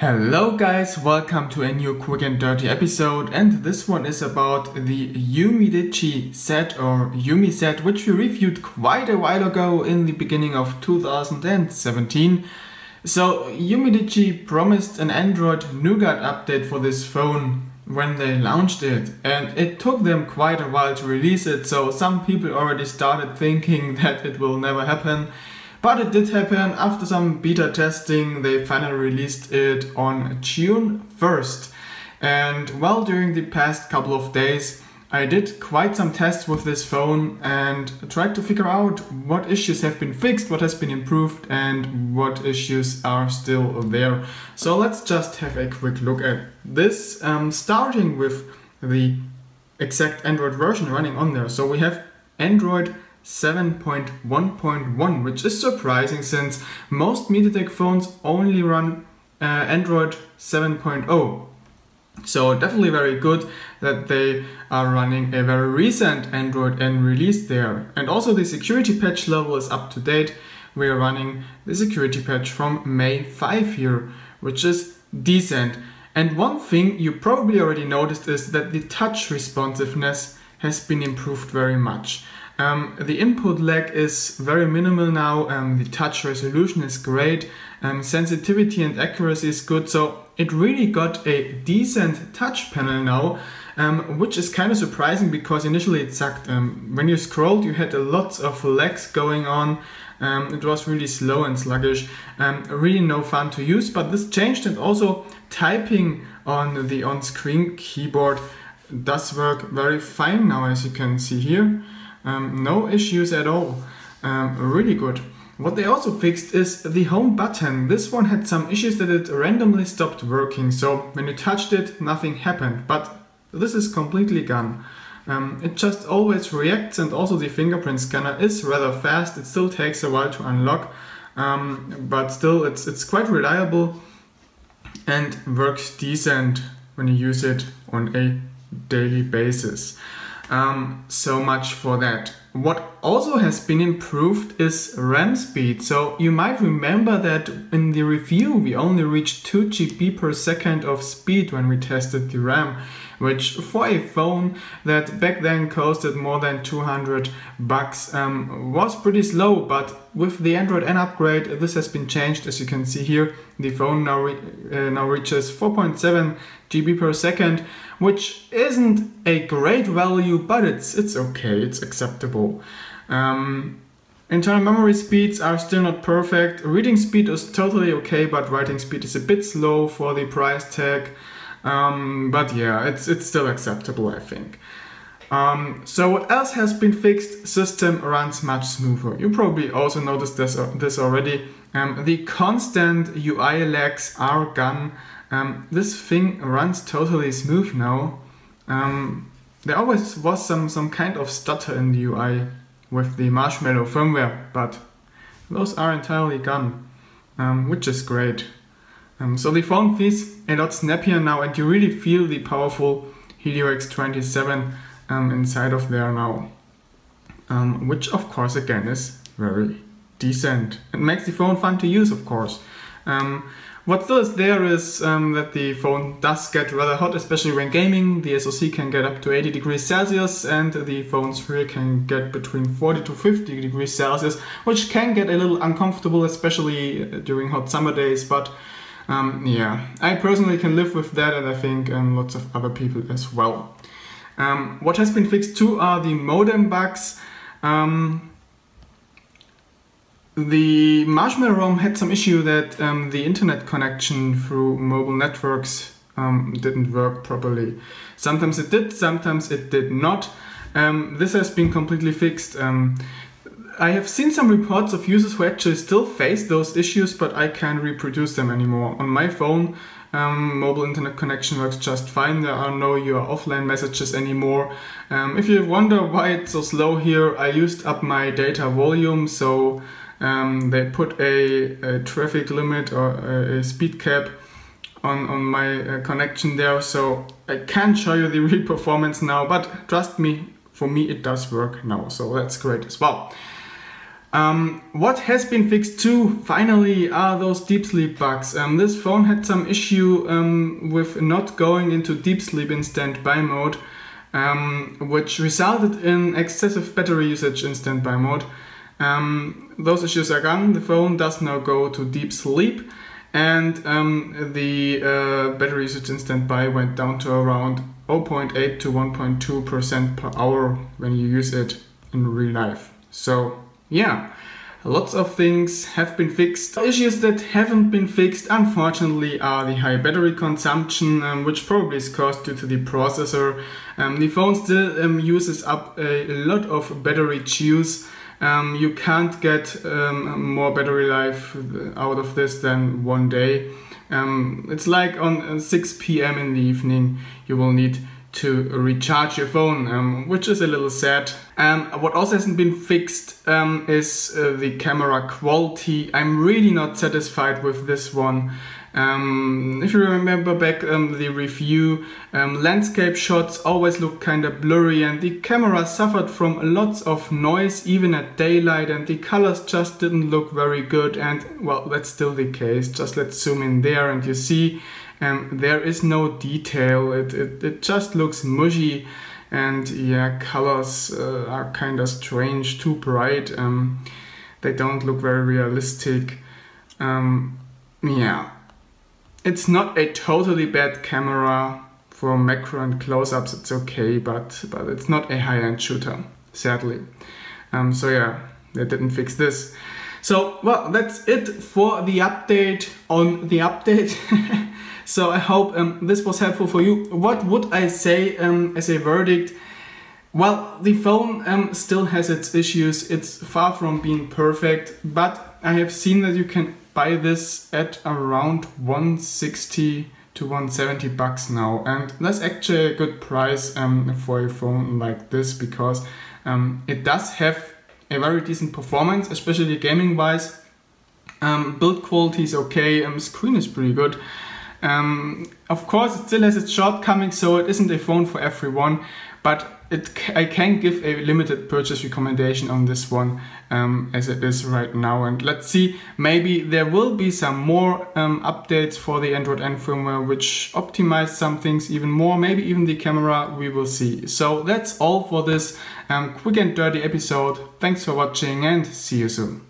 Hello guys, welcome to a new quick and dirty episode, and this one is about the UmiDigi Z or Umi Z, which we reviewed quite a while ago in the beginning of 2017. So UmiDigi promised an Android Nougat update for this phone when they launched it, and it took them quite a while to release it, so some people already started thinking that it will never happen. But it did happen. After some beta testing, they finally released it on June 1st. And well, during the past couple of days, I did quite some tests with this phone and tried to figure out what issues have been fixed, what has been improved, and what issues are still there. So let's just have a quick look at this, starting with the exact Android version running on there. So we have Android 7.1.1, which is surprising since most MediaTek phones only run Android 7.0. So definitely very good that they are running a very recent Android N release there. And also the security patch level is up to date. We are running the security patch from May 5 here, which is decent. And one thing you probably already noticed is that the touch responsiveness has been improved very much. The input lag is very minimal now, the touch resolution is great, sensitivity and accuracy is good, so it really got a decent touch panel now, which is kind of surprising because initially it sucked. When you scrolled you had lots of lags going on, it was really slow and sluggish, really no fun to use, but this changed, and also typing on the on-screen keyboard does work very fine now, as you can see here. No issues at all, really good. What they also fixed is the home button. This one had some issues that it randomly stopped working, so when you touched it nothing happened, but this is completely gone. It just always reacts, and also the fingerprint scanner is rather fast. It still takes a while to unlock, but still it's quite reliable and works decent when you use it on a daily basis. So much for that. What also has been improved is RAM speed. So you might remember that in the review we only reached 2 GB per second of speed when we tested the RAM, which for a phone that back then costed more than $200 was pretty slow, but with the Android N upgrade this has been changed. As you can see here, the phone now reaches 4.7 GB per second, which isn't a great value, but it's okay, it's acceptable. Internal memory speeds are still not perfect. Reading speed is totally okay, but writing speed is a bit slow for the price tag. But yeah, it's still acceptable, I think. So what else has been fixed? System runs much smoother. You probably also noticed this already. The constant UI lags are gone. This thing runs totally smooth now. There always was some kind of stutter in the UI with the Marshmallow firmware, but those are entirely gone, which is great. So the phone feels a lot snappier now, and you really feel the powerful Helio X27 inside of there now, which of course again is very decent and makes the phone fun to use, of course. What still is there is that the phone does get rather hot, especially when gaming. The SoC can get up to 80 degrees Celsius and the phone's rear can get between 40 to 50 degrees Celsius, which can get a little uncomfortable, especially during hot summer days, but yeah, I personally can live with that, and I think lots of other people as well. What has been fixed too are the modem bugs. The Marshmallow ROM had some issue that the internet connection through mobile networks didn't work properly. Sometimes it did, sometimes it did not. This has been completely fixed. I have seen some reports of users who actually still face those issues, but I can't reproduce them anymore. On my phone, mobile internet connection works just fine. There are no your offline messages anymore. If you wonder why it's so slow here, I used up my data volume, so they put a traffic limit or a speed cap on my connection there, so I can't show you the real performance now, but trust me, for me it does work now, so that's great as well. What has been fixed too, finally, are those deep sleep bugs. This phone had some issue with not going into deep sleep in standby mode, which resulted in excessive battery usage in standby mode. Those issues are gone. The phone does now go to deep sleep, and the battery usage in standby went down to around 0.8 to 1.2% per hour when you use it in real life. So yeah, lots of things have been fixed. Issues that haven't been fixed, unfortunately, are the high battery consumption, which probably is caused due to the processor. The phone still uses up a lot of battery juice. You can't get more battery life out of this than 1 day. It's like on 6 p.m. in the evening you will need to recharge your phone, which is a little sad. What also hasn't been fixed is the camera quality. I'm really not satisfied with this one. If you remember back the review, landscape shots always look kind of blurry, and the camera suffered from lots of noise even at daylight, and the colors just didn't look very good. And well, that's still the case. Just let's zoom in there and you see there is no detail. It just looks mushy, and yeah, colors are kind of strange, too bright. They don't look very realistic. Yeah, it's not a totally bad camera. For macro and close-ups it's okay, but it's not a high-end shooter, sadly. So yeah, they didn't fix this. So well, that's it for the update on the update. So I hope this was helpful for you. What would I say as a verdict? Well, the phone still has its issues. It's far from being perfect, but I have seen that you can buy this at around 160 to 170 bucks now, and that's actually a good price for a phone like this, because it does have a very decent performance, especially gaming wise. Build quality is okay, screen is pretty good. Of course, it still has its shortcomings, so it isn't a phone for everyone, but I can give a limited purchase recommendation on this one as it is right now. And let's see, maybe there will be some more updates for the Android N firmware which optimize some things even more, maybe even the camera, we will see. So that's all for this quick and dirty episode. Thanks for watching and see you soon.